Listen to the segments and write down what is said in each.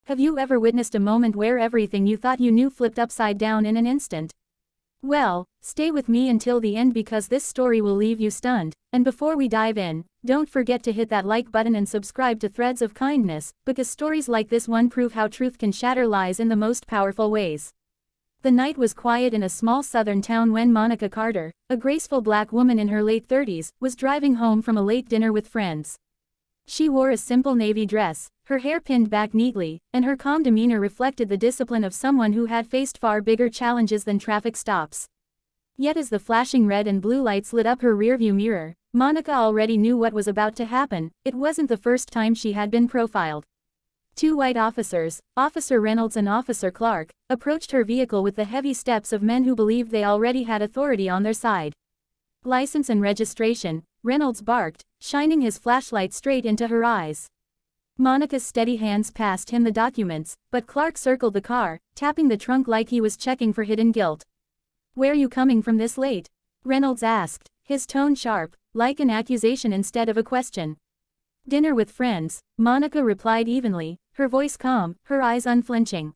Have you ever witnessed a moment where everything you thought you knew flipped upside down in an instant? Well, stay with me until the end because this story will leave you stunned, and before we dive in, don't forget to hit that like button and subscribe to Threads of Kindness, because stories like this one prove how truth can shatter lies in the most powerful ways. The night was quiet in a small southern town when Monica Carter, a graceful black woman in her late 30s, was driving home from a late dinner with friends. She wore a simple navy dress, her hair pinned back neatly, and her calm demeanor reflected the discipline of someone who had faced far bigger challenges than traffic stops. Yet as the flashing red and blue lights lit up her rearview mirror, Monica already knew what was about to happen. It wasn't the first time she had been profiled. Two white officers, Officer Reynolds and Officer Clark, approached her vehicle with the heavy steps of men who believed they already had authority on their side. "License and registration," Reynolds barked, shining his flashlight straight into her eyes. Monica's steady hands passed him the documents, but Clark circled the car, tapping the trunk like he was checking for hidden guilt. "Where you coming from this late?" Reynolds asked, his tone sharp, like an accusation instead of a question. "Dinner with friends," Monica replied evenly, her voice calm, her eyes unflinching.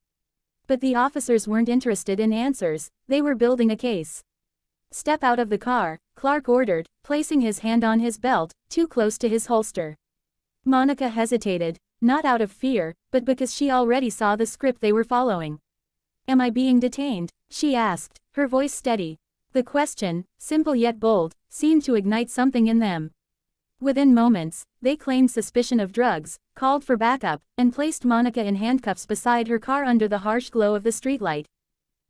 But the officers weren't interested in answers, they were building a case. "Step out of the car," Clark ordered, placing his hand on his belt, too close to his holster. Monica hesitated, not out of fear, but because she already saw the script they were following. "Am I being detained?" she asked, her voice steady. The question, simple yet bold, seemed to ignite something in them. Within moments, they claimed suspicion of drugs, called for backup, and placed Monica in handcuffs beside her car under the harsh glow of the streetlight.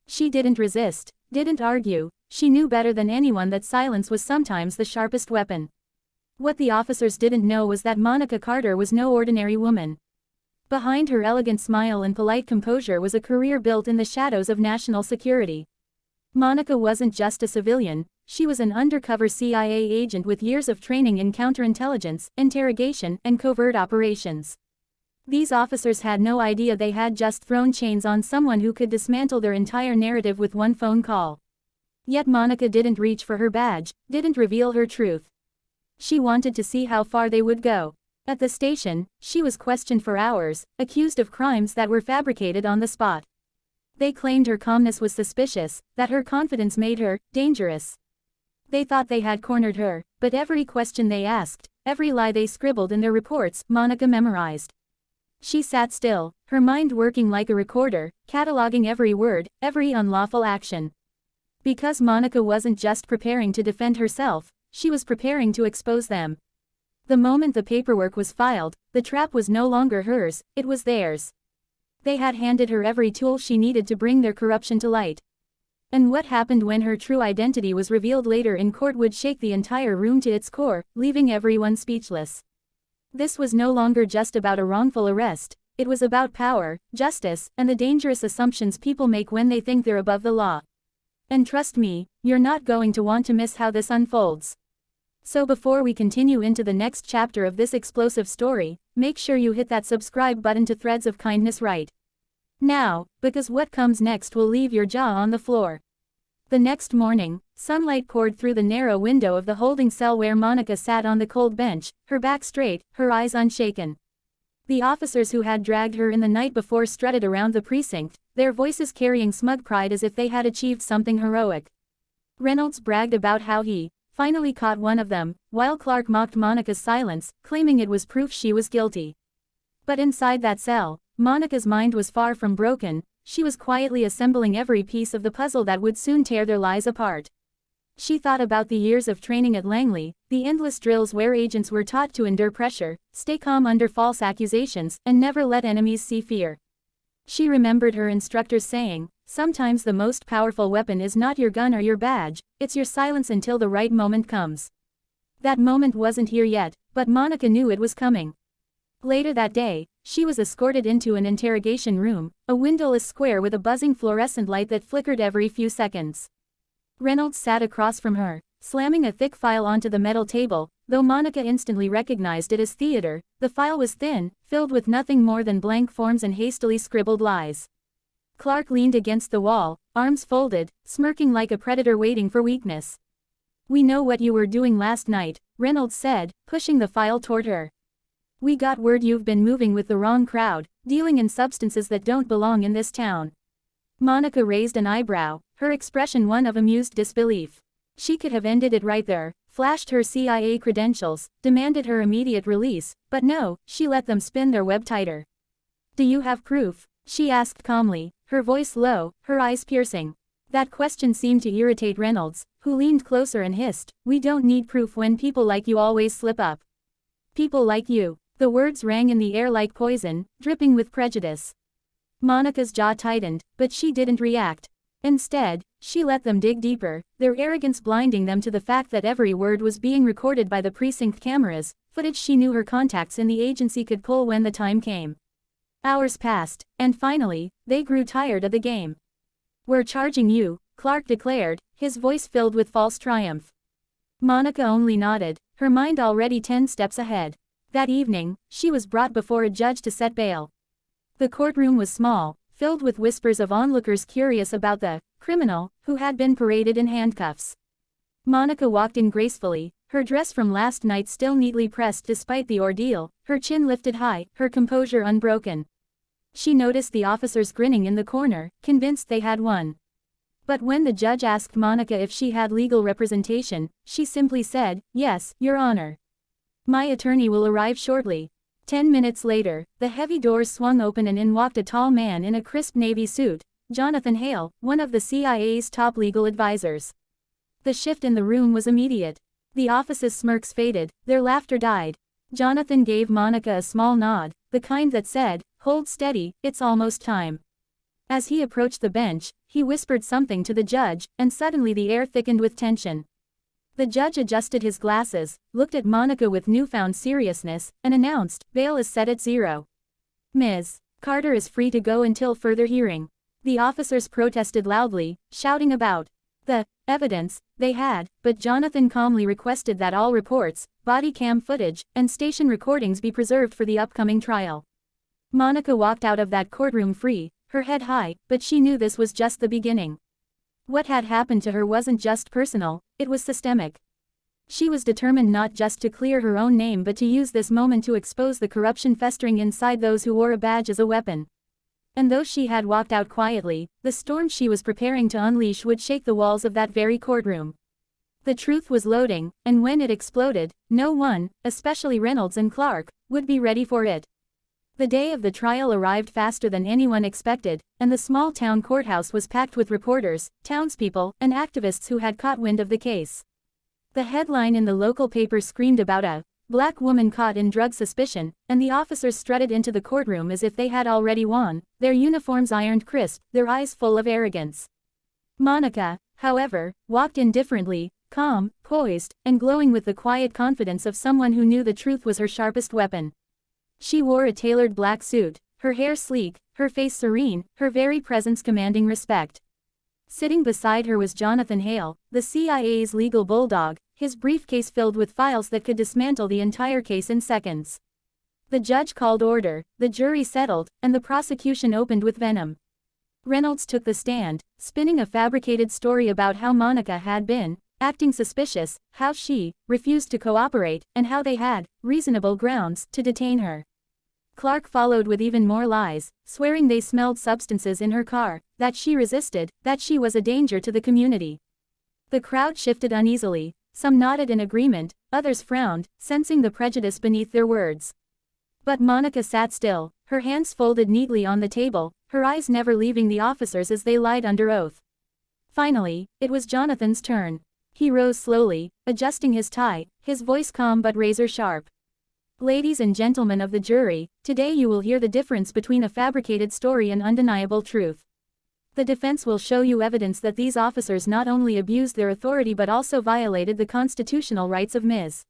She didn't resist, didn't argue. She knew better than anyone that silence was sometimes the sharpest weapon. What the officers didn't know was that Monica Carter was no ordinary woman. Behind her elegant smile and polite composure was a career built in the shadows of national security. Monica wasn't just a civilian, she was an undercover CIA agent with years of training in counterintelligence, interrogation, and covert operations. These officers had no idea they had just thrown chains on someone who could dismantle their entire narrative with one phone call. Yet Monica didn't reach for her badge, didn't reveal her truth. She wanted to see how far they would go. At the station, she was questioned for hours, accused of crimes that were fabricated on the spot. They claimed her calmness was suspicious, that her confidence made her dangerous. They thought they had cornered her, but every question they asked, every lie they scribbled in their reports, Monica memorized. She sat still, her mind working like a recorder, cataloging every word, every unlawful action. Because Monica wasn't just preparing to defend herself, she was preparing to expose them. The moment the paperwork was filed, the trap was no longer hers, it was theirs. They had handed her every tool she needed to bring their corruption to light. And what happened when her true identity was revealed later in court would shake the entire room to its core, leaving everyone speechless. This was no longer just about a wrongful arrest, it was about power, justice, and the dangerous assumptions people make when they think they're above the law. And trust me, you're not going to want to miss how this unfolds. So before we continue into the next chapter of this explosive story, make sure you hit that subscribe button to Threads of Kindness right now, because what comes next will leave your jaw on the floor. The next morning, sunlight poured through the narrow window of the holding cell where Monica sat on the cold bench, her back straight, her eyes unshaken. The officers who had dragged her in the night before strutted around the precinct, their voices carrying smug pride as if they had achieved something heroic. Reynolds bragged about how he finally caught one of them, while Clark mocked Monica's silence, claiming it was proof she was guilty. But inside that cell, Monica's mind was far from broken, she was quietly assembling every piece of the puzzle that would soon tear their lies apart. She thought about the years of training at Langley, the endless drills where agents were taught to endure pressure, stay calm under false accusations, and never let enemies see fear. She remembered her instructors saying, "Sometimes the most powerful weapon is not your gun or your badge, it's your silence until the right moment comes." That moment wasn't here yet, but Monica knew it was coming. Later that day, she was escorted into an interrogation room, a windowless square with a buzzing fluorescent light that flickered every few seconds. Reynolds sat across from her, slamming a thick file onto the metal table. Though Monica instantly recognized it as theater, the file was thin, filled with nothing more than blank forms and hastily scribbled lies. Clark leaned against the wall, arms folded, smirking like a predator waiting for weakness. "We know what you were doing last night," Reynolds said, pushing the file toward her. We got word you've been moving with the wrong crowd, dealing in substances that don't belong in this town. Monica raised an eyebrow, her expression one of amused disbelief. She could have ended it right there, flashed her CIA credentials, demanded her immediate release, but no, she let them spin their web tighter. Do you have proof? She asked calmly, her voice low, her eyes piercing. That question seemed to irritate Reynolds, who leaned closer and hissed, "We don't need proof when people like you always slip up." People like you. The words rang in the air like poison, dripping with prejudice. Monica's jaw tightened, but she didn't react. Instead, she let them dig deeper, their arrogance blinding them to the fact that every word was being recorded by the precinct cameras, footage she knew her contacts in the agency could pull when the time came. Hours passed, and finally, they grew tired of the game. "We're charging you," Clark declared, his voice filled with false triumph. Monica only nodded, her mind already 10 steps ahead. That evening, she was brought before a judge to set bail. The courtroom was small, filled with whispers of onlookers curious about the criminal who had been paraded in handcuffs. Monica walked in gracefully, her dress from last night still neatly pressed despite the ordeal, her chin lifted high, her composure unbroken. She noticed the officers grinning in the corner, convinced they had won. But when the judge asked Monica if she had legal representation, she simply said, "Yes, Your Honor. My attorney will arrive shortly." 10 minutes later, the heavy doors swung open and in walked a tall man in a crisp navy suit, Jonathan Hale, one of the CIA's top legal advisors. The shift in the room was immediate. The office's smirks faded, their laughter died. Jonathan gave Monica a small nod, the kind that said, "Hold steady, it's almost time." As he approached the bench, he whispered something to the judge, and suddenly the air thickened with tension. The judge adjusted his glasses, looked at Monica with newfound seriousness, and announced, "Bail is set at 0. Ms. Carter is free to go until further hearing." The officers protested loudly, shouting about the evidence they had, but Jonathan calmly requested that all reports, body cam footage, and station recordings be preserved for the upcoming trial. Monica walked out of that courtroom free, her head high, but she knew this was just the beginning. What had happened to her wasn't just personal, it was systemic. She was determined not just to clear her own name but to use this moment to expose the corruption festering inside those who wore a badge as a weapon. And though she had walked out quietly, the storm she was preparing to unleash would shake the walls of that very courtroom. The truth was loading, and when it exploded, no one, especially Reynolds and Clark, would be ready for it. The day of the trial arrived faster than anyone expected, and the small-town courthouse was packed with reporters, townspeople, and activists who had caught wind of the case. The headline in the local paper screamed about a black woman caught in drug suspicion, and the officers strutted into the courtroom as if they had already won, their uniforms ironed crisp, their eyes full of arrogance. Monica, however, walked in differently, calm, poised, and glowing with the quiet confidence of someone who knew the truth was her sharpest weapon. She wore a tailored black suit, her hair sleek, her face serene, her very presence commanding respect. Sitting beside her was Jonathan Hale, the CIA's legal bulldog, his briefcase filled with files that could dismantle the entire case in seconds. The judge called order, the jury settled, and the prosecution opened with venom. Reynolds took the stand, spinning a fabricated story about how Monica had been acting suspicious, how she refused to cooperate, and how they had reasonable grounds to detain her. Clark followed with even more lies, swearing they smelled substances in her car, that she resisted, that she was a danger to the community. The crowd shifted uneasily, some nodded in agreement, others frowned, sensing the prejudice beneath their words. But Monica sat still, her hands folded neatly on the table, her eyes never leaving the officers as they lied under oath. Finally, it was Jonathan's turn. He rose slowly, adjusting his tie, his voice calm but razor-sharp. "Ladies and gentlemen of the jury, today you will hear the difference between a fabricated story and undeniable truth. The defense will show you evidence that these officers not only abused their authority but also violated the constitutional rights of Ms.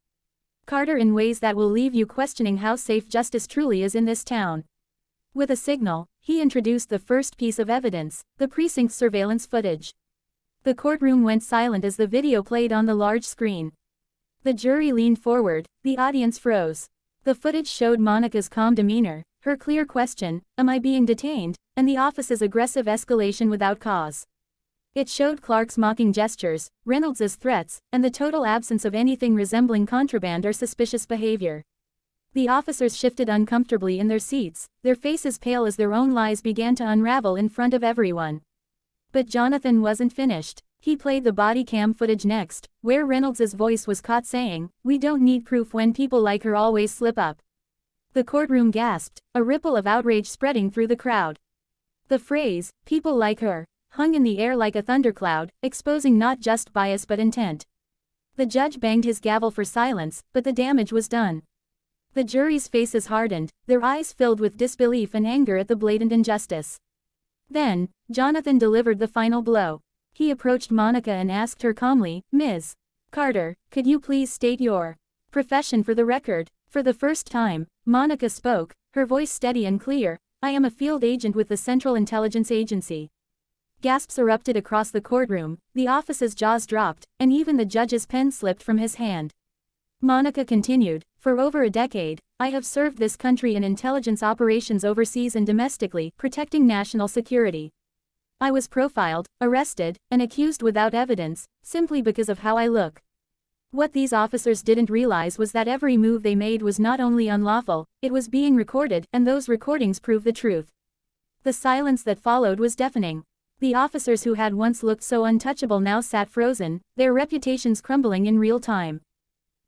Carter in ways that will leave you questioning how safe justice truly is in this town." With a signal, he introduced the first piece of evidence, the precinct surveillance footage. The courtroom went silent as the video played on the large screen. The jury leaned forward, the audience froze. The footage showed Monica's calm demeanor, her clear question, "Am I being detained?" and the office's aggressive escalation without cause. It showed Clark's mocking gestures, Reynolds's threats, and the total absence of anything resembling contraband or suspicious behavior. The officers shifted uncomfortably in their seats, their faces pale as their own lies began to unravel in front of everyone. But Jonathan wasn't finished. He played the body cam footage next, where Reynolds's voice was caught saying, "We don't need proof when people like her always slip up." The courtroom gasped, a ripple of outrage spreading through the crowd. The phrase, "people like her," hung in the air like a thundercloud, exposing not just bias but intent. The judge banged his gavel for silence, but the damage was done. The jury's faces hardened, their eyes filled with disbelief and anger at the blatant injustice. Then, Jonathan delivered the final blow. He approached Monica and asked her calmly, "Ms. Carter, could you please state your profession for the record?" For the first time, Monica spoke, her voice steady and clear. "I am a field agent with the Central Intelligence Agency." Gasps erupted across the courtroom, the officer's jaws dropped, and even the judge's pen slipped from his hand. Monica continued, "For over a decade, I have served this country in intelligence operations overseas and domestically, protecting national security. I was profiled, arrested, and accused without evidence, simply because of how I look." What these officers didn't realize was that every move they made was not only unlawful, it was being recorded, and those recordings prove the truth. The silence that followed was deafening. The officers who had once looked so untouchable now sat frozen, their reputations crumbling in real time.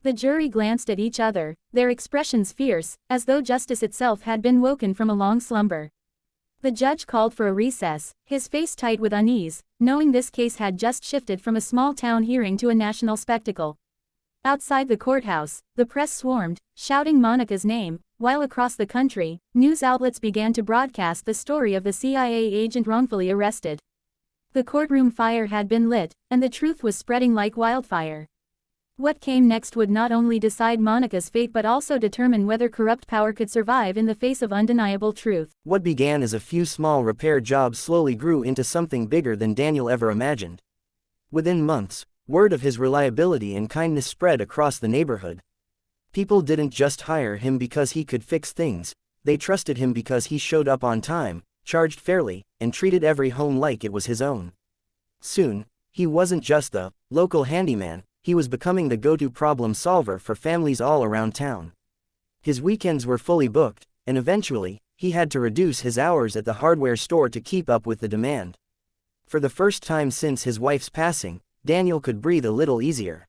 The jury glanced at each other, their expressions fierce, as though justice itself had been woken from a long slumber. The judge called for a recess, his face tight with unease, knowing this case had just shifted from a small-town hearing to a national spectacle. Outside the courthouse, the press swarmed, shouting Monica's name, while across the country, news outlets began to broadcast the story of the CIA agent wrongfully arrested. The courtroom fire had been lit, and the truth was spreading like wildfire. What came next would not only decide Monica's fate but also determine whether corrupt power could survive in the face of undeniable truth. What began as a few small repair jobs slowly grew into something bigger than Daniel ever imagined. Within months, word of his reliability and kindness spread across the neighborhood. People didn't just hire him because he could fix things, they trusted him because he showed up on time, charged fairly, and treated every home like it was his own. Soon, he wasn't just the local handyman. He was becoming the go-to problem solver for families all around town. His weekends were fully booked, and eventually, he had to reduce his hours at the hardware store to keep up with the demand. For the first time since his wife's passing, Daniel could breathe a little easier.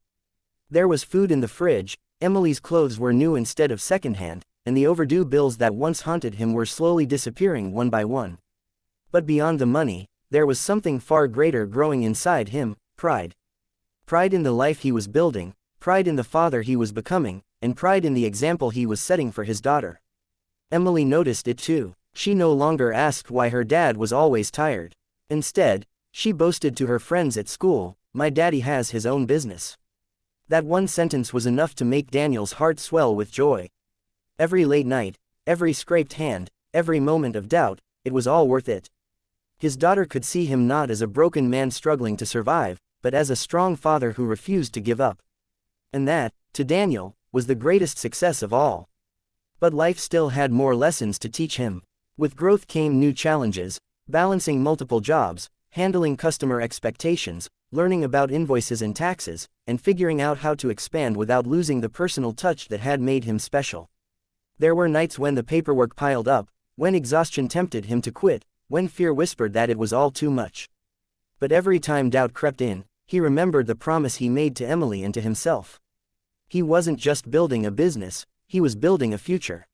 There was food in the fridge, Emily's clothes were new instead of secondhand, and the overdue bills that once haunted him were slowly disappearing one by one. But beyond the money, there was something far greater growing inside him: pride. Pride in the life he was building, pride in the father he was becoming, and pride in the example he was setting for his daughter. Emily noticed it too. She no longer asked why her dad was always tired. Instead, she boasted to her friends at school, "My daddy has his own business." That one sentence was enough to make Daniel's heart swell with joy. Every late night, every scraped hand, every moment of doubt, it was all worth it. His daughter could see him not as a broken man struggling to survive, but as a strong father who refused to give up. And that, to Daniel, was the greatest success of all. But life still had more lessons to teach him. With growth came new challenges: balancing multiple jobs, handling customer expectations, learning about invoices and taxes, and figuring out how to expand without losing the personal touch that had made him special. There were nights when the paperwork piled up, when exhaustion tempted him to quit, when fear whispered that it was all too much. But every time doubt crept in, he remembered the promise he made to Emily and to himself. He wasn't just building a business, he was building a future.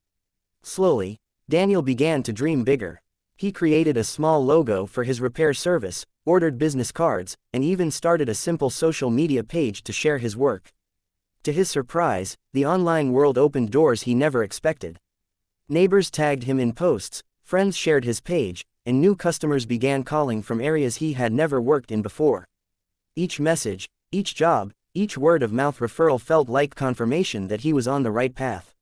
Slowly, Daniel began to dream bigger. He created a small logo for his repair service, ordered business cards, and even started a simple social media page to share his work. To his surprise, the online world opened doors he never expected. Neighbors tagged him in posts, friends shared his page, and new customers began calling from areas he had never worked in before. Each message, each job, each word-of-mouth referral felt like confirmation that he was on the right path.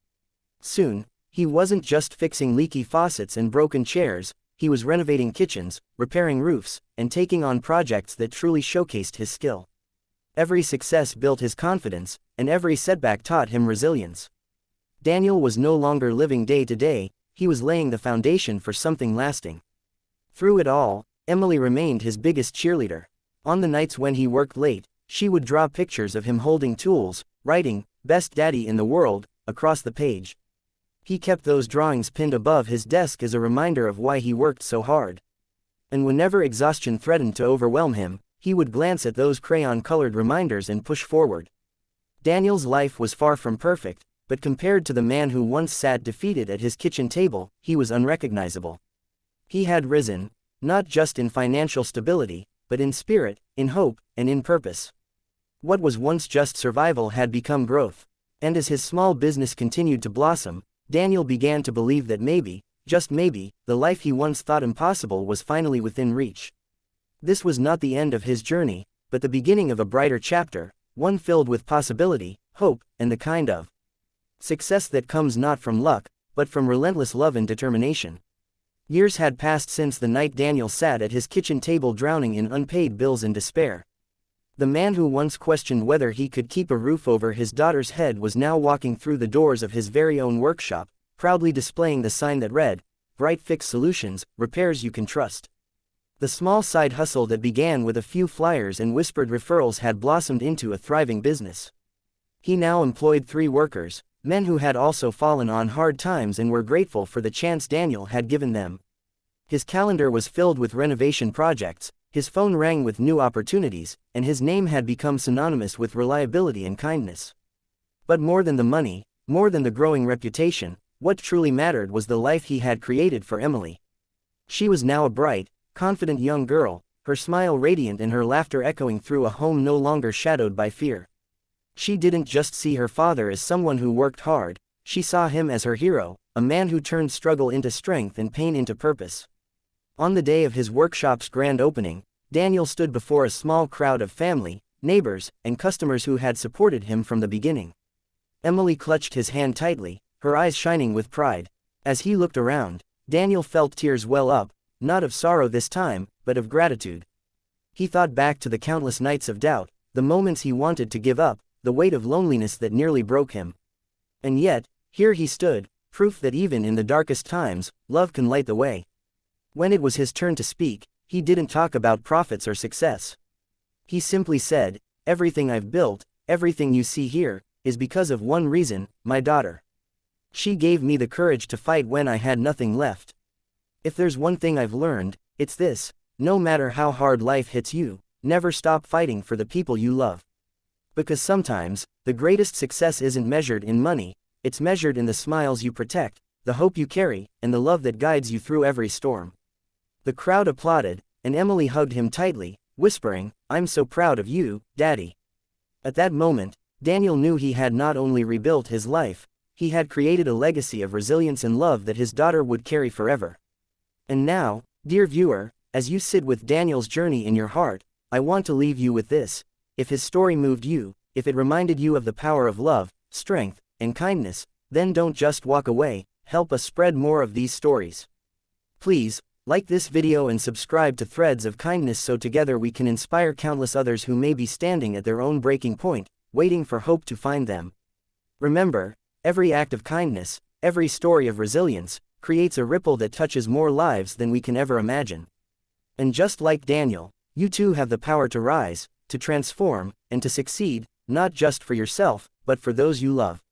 Soon, he wasn't just fixing leaky faucets and broken chairs, he was renovating kitchens, repairing roofs, and taking on projects that truly showcased his skill. Every success built his confidence, and every setback taught him resilience. Daniel was no longer living day to day, he was laying the foundation for something lasting. Through it all, Emily remained his biggest cheerleader. On the nights when he worked late, she would draw pictures of him holding tools, writing, "Best Daddy in the World," across the page. He kept those drawings pinned above his desk as a reminder of why he worked so hard. And whenever exhaustion threatened to overwhelm him, he would glance at those crayon-colored reminders and push forward. Daniel's life was far from perfect, but compared to the man who once sat defeated at his kitchen table, he was unrecognizable. He had risen, not just in financial stability, but in spirit, in hope, and in purpose. What was once just survival had become growth, and as his small business continued to blossom, Daniel began to believe that maybe, just maybe, the life he once thought impossible was finally within reach. This was not the end of his journey, but the beginning of a brighter chapter, one filled with possibility, hope, and the kind of success that comes not from luck, but from relentless love and determination. Years had passed since the night Daniel sat at his kitchen table drowning in unpaid bills and despair. The man who once questioned whether he could keep a roof over his daughter's head was now walking through the doors of his very own workshop, proudly displaying the sign that read, "Bright Fix Solutions, Repairs You Can Trust." The small side hustle that began with a few flyers and whispered referrals had blossomed into a thriving business. He now employed 3 workers, men who had also fallen on hard times and were grateful for the chance Daniel had given them. His calendar was filled with renovation projects, his phone rang with new opportunities, and his name had become synonymous with reliability and kindness. But more than the money, more than the growing reputation, what truly mattered was the life he had created for Emily. She was now a bright, confident young girl, her smile radiant and her laughter echoing through a home no longer shadowed by fear. She didn't just see her father as someone who worked hard, she saw him as her hero, a man who turned struggle into strength and pain into purpose. On the day of his workshop's grand opening, Daniel stood before a small crowd of family, neighbors, and customers who had supported him from the beginning. Emily clutched his hand tightly, her eyes shining with pride. As he looked around, Daniel felt tears well up, not of sorrow this time, but of gratitude. He thought back to the countless nights of doubt, the moments he wanted to give up, the weight of loneliness that nearly broke him. And yet, here he stood, proof that even in the darkest times, love can light the way. When it was his turn to speak, he didn't talk about profits or success. He simply said, "Everything I've built, everything you see here, is because of one reason, my daughter. She gave me the courage to fight when I had nothing left. If there's one thing I've learned, it's this: no matter how hard life hits you, never stop fighting for the people you love. Because sometimes, the greatest success isn't measured in money, it's measured in the smiles you protect, the hope you carry, and the love that guides you through every storm." The crowd applauded, and Emily hugged him tightly, whispering, "I'm so proud of you, Daddy." At that moment, Daniel knew he had not only rebuilt his life, he had created a legacy of resilience and love that his daughter would carry forever. And now, dear viewer, as you sit with Daniel's journey in your heart, I want to leave you with this: if his story moved you, if it reminded you of the power of love, strength, and kindness, then don't just walk away, help us spread more of these stories. Please, like this video and subscribe to Threads of Kindness so together we can inspire countless others who may be standing at their own breaking point, waiting for hope to find them. Remember, every act of kindness, every story of resilience, creates a ripple that touches more lives than we can ever imagine. And just like Daniel, you too have the power to rise, to transform, and to succeed, not just for yourself, but for those you love.